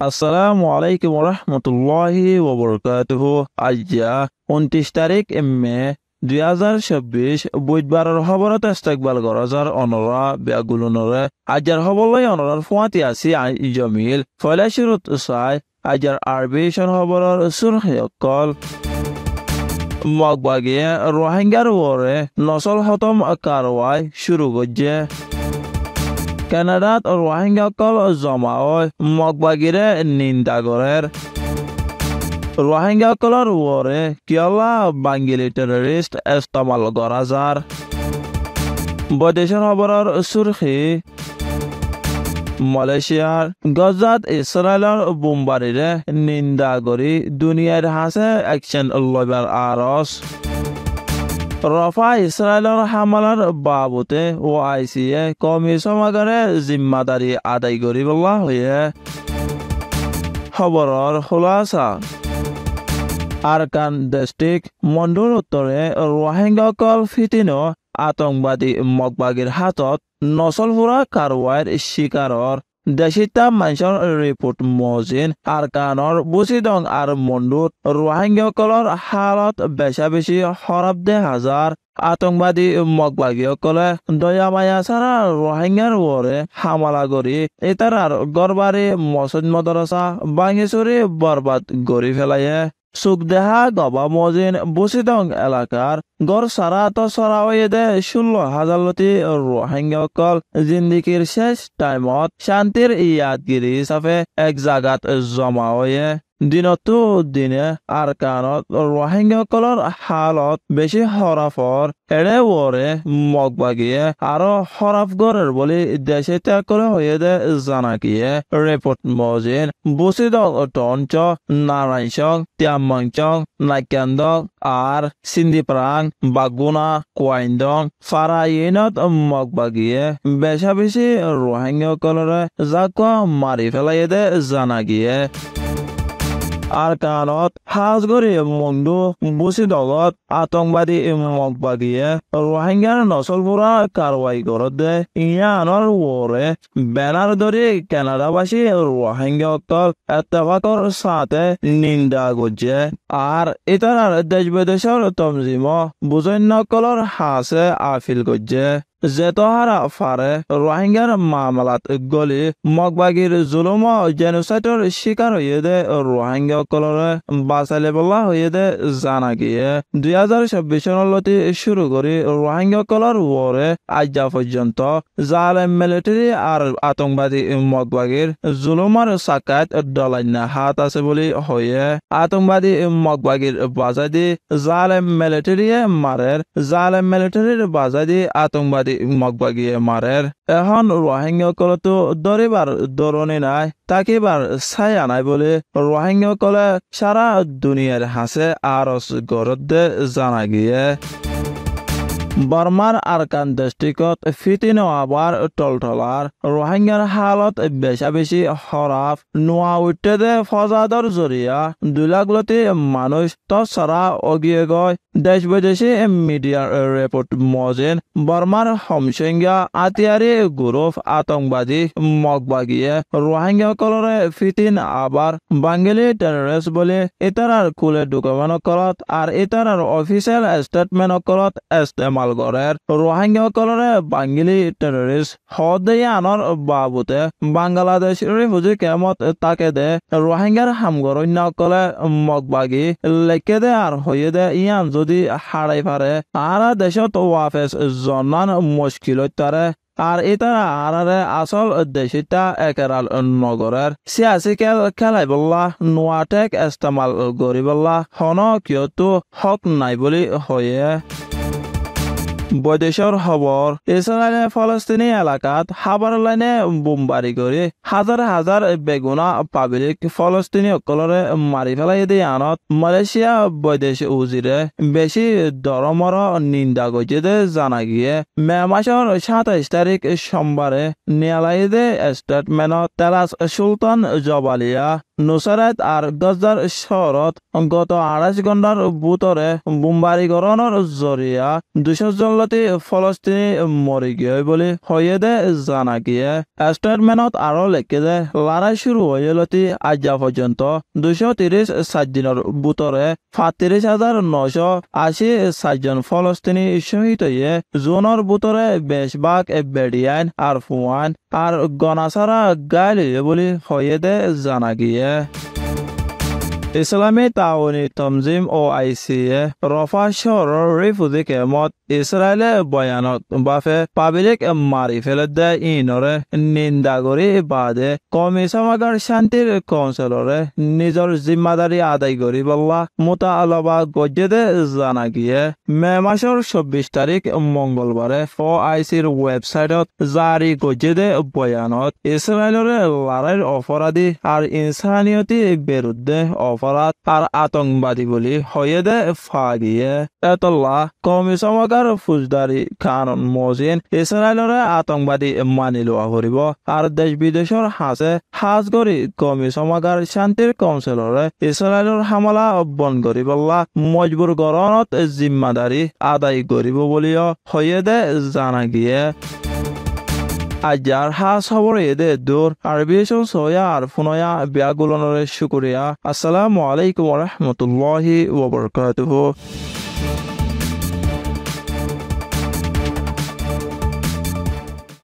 আসসালামু আলাইকুম রহমতুল্লাহি ওবরকাতুহু। আজ্জা 29 তারিখ মে 2026 বুধবাৰৰ খবৰত ইস্তেকবাল গৰজাৰ অনৰা বেগুলনৰে আজ্জাৰ খবৰলৈ অনৰাৰ ফুৱাতি আছে জমিল ফয়লাশিৰত চাই আজ্জাৰ আৰবিশন খবৰৰ সুৰখীয়কল মগবাগিয়ে রোহিঙ্গার ওরে নসল খতম কারওয়াই শুরু করছে। কানাডাত রোহিঙ্গাসকল জমা হয় মগবাগিরে নিন্দা করের। রোহিঙ্গাসকলের ওরে কিয়লা বাঙ্গিলি টেররিস্ট ইস্তেমাল করা যার। বৈদেশিক খবরের সুরখি মালয়েশিয়ার গজাত ইসরায়েলের বোমবারিরে নিন্দা করি দুনিয়ার হাসে অ্যাকশন লইবার আরস। রফা ইসরায়েলের হামলার বাবতে OIC-এ কমিশনারে জিম্মাদারি আদায় করিবলা হয়ে খবরের খোলাসা। আরকান ডিস্ট্রিক্ট মন্ডল উত্তরে রোহিঙ্গাসকল ফিতিনো আতঙ্কবাদী মগবাগির হাতত নসলভুরা কারওয়াইর শিকারর দেশিতা মানুষের রিপোর্ট মজিন আরকানর বুসিদং আর মন্ডুত রোহিঙ্গাসকলের হালত বেশি খরাব হাজার আতঙ্কবাদী মগবাগীসকলে দয়া মায়া ছাড়া রোহিঙ্গার ওরে হামলা করি এতারার গড়বাড়ি মসজিদ মদরসা ভাঙিচুরি বরবাদ করি ফেলাইয়ে। সুখদেহা গবা মজিন বুসিদং এলাকার গড় সারা তো সরা হয়ে দে 16,000 লতি রোহিঙ্গাসকল জিন্দিগির শেষ টাইমত শান্তির ইয়াদগিরি হিসাবে এক জাগাত জমা হয়ে দিনতো দিনে আরকানত রোহিঙ্গাসকলের হালত বেশি হরাফর এড়ে ওরে মগবাগিয়ে আরো হরাফ গড়ের বলে দেশে ত্যাগ করে হয়ে দে জানাকিয়ে রিপোর্ট মজিন বুসিদং টঞ্চ নারায়ণচং তিয়ামংচং নাইকান্দং আর সিন্দিপ্রাং বাগুনা কোয়াইন্দং ফারাইনত মগবাগিয়ে বেশি রোহিঙ্গাসকলরে জাকা মারি ফেলাই দে জানাগিয়ে। আরকানত হাজগরি মন্ডু বুসিদগত আতঙ্কবাদী মগবাগিয়ে রোহিঙ্গার নসলপুরা কারওয়াই করত দে ইয়ানর ওরে ব্যানার ধরে কানাডাবাসী রোহিঙ্গাসকল এত্তেফাকর সাথে নিন্দা করছে। আর ইতারার দেশ বিদেশের তমজিম বুজন্যকলর হাসে আফিল করছে যেতহারা ফারে রোহিঙ্গার মামলাত গলি মগবাগির জুলুম জেনোসাইডর শিকার হয়ে দে রোহিঙ্গাসকলরে বাঁচালে বলা হয়ে দে জানা গিয়ে 2026 সনলতি শুরু করে রোহিঙ্গাসকলর ওরে আজ্জা পর্যন্ত জালেম মিলিটারি আর আতঙ্কবাদী মগবাগির জুলুমার সাকাত ডলাইনা হাত আছে বলে হয়ে আতঙ্কবাদী মগবাগির বাজাদি জালেম মিলিটারিয়ে মারের জালেম মিলিটারির বাজাদি আতঙ্কবাদী মগবাগিয়ে মারের। এখন রোহিঙ্গাসকল তো দরিবার দরনি নাই তাকিবার ছায়া নাই বলে রোহিঙ্গাসকলে সারা দুনিয়ার হাসে আরস গরদ দে জানা গিয়ে। বর্মার আরকান ডিস্ট্রিক্টত ফিতিনো আবার টলটলার রোহিঙ্গার হালত বেশি হরাফ নোয়া উঠতে দে ফজাদর জরিয়া 2 লাখ লতি মানুষ তছাড়া অগিয়ে গয় দেশ বিদেশি মিডিয়ার রিপোর্ট মজিন বর্মার হমসিংগা আতিয়ারি গ্রুপ আতঙ্কবাদী মগবাগিয়ে রোহিঙ্গাসকলরে ফিতিন আবার বাঙ্গিলি টেররিস্ট বলে ইতারার কুলে ঢুকানো করত আর ইতারার অফিসিয়াল স্টেটমেন্ট করত ইস্তেমাল করের। রোহিঙ্গাসকলরে বাঙ্গিলি টেররিস্ট হদে আনর বাবুতে বাংলাদেশ রিফিউজি কেমত তাকে দে রোহিঙ্গার হামগরণ্যকলে মগবাগি লেখে দে আর হয়ে দে ইয়ান যদি হারাই পারে আর দেশত ওয়াফেস জন্মান মুশকিল তারে আর ইতারা আরারে আসল দেশিতা একেরাল নগরের সিয়াসি খেলাই বললা নোয়াটেক ইস্তেমাল করি বললা হন কিয়তো হক নাই বলি হয়ে। বৈদেশিক খবর ইসরায়েলে ফলস্তিনি এলাকাত হাবার লাইনে বোমবারি করে হাজার হাজার বেগুনা পাবলিক ফলস্তিনি সকলরে মারি ফেলাই দিয়ে আনত মালয়েশিয়া বৈদেশিক উজিরে বেশি দরমর নিন্দা করছে জানা গিয়ে। মে মাসের 27 তারিখ সোমবারে নিয়ালাইদে স্টেটমেন্টত তেরাস সুলতান জবালিয়া নুসারাত আর গজ্জার শহরত গত 28 ঘণ্টার ভিতরে বোমবাৰীকৰণৰ জৰিয়া 200 জনলতি ফলস্তিনী মৰি গিয়ে বলে হয়ে দে জানা গিয়ে স্টেটমেন্টত আরো লেখে দে লড়াই শুরু হয়ে লতি আজ পর্যন্ত 230 দিনের ভিতরে 35,980 জন ফলস্তিনী শহীদ হয়ে জোনের ভিতরে বেশভাগ বেডিয়ান আর ফুয়ান আর গনাসারা গাইল বলে হয়ে দে জানা গিয়ে ইসলামী তাওনি তমজিম OIC-এ রফা শহরের রিফুজি কেমত ইসরায়েলে বয়ানত বাফে পাবলিক মারি ফেলে দেয় ইনরে নিন্দা করে বাদে কমিশনার শান্তির কাউন্সিলরে নিজের জিম্মাদারি আদায় করি বল্লা মোতালবা গজ্জেদে জানা গিয়ে মে মাসের 24 তারিখ মঙ্গলবারে OIC-র ওয়েবসাইটত জারি গজ্জেদে বয়ানত ইসরায়েলের লড়াইয়ের অপরাধী আর ইনসানিয়তি বিরুদ্ধে অপরাধ আর আতঙ্কবাদী বলি হয়ে দে ফাগিয়ে এতলা কমিশনার ফুজদারি কানুন মজিন ইসরায়েলের আতঙ্কবাদী মানি লোৱা কৰিব আর দেশ বিদেশের হাসে হাজ করি কমিশনার শান্তির কাউন্সিলরে ইসরায়েলের হামলা বন্ধ করিবলা মজবুর গরনত জিম্মাদারি আদায় করিব বলিও হয়ে দে জানা গিয়ে আজার হাস খবর এদে দূর আরবিশন সোয়া আর ফুনয়া বিয়াগুলনের শুকুরিয়া আসসালামু আলাইকুম ওয়া রাহমাতুল্লাহি ওয়া বারাকাতুহু।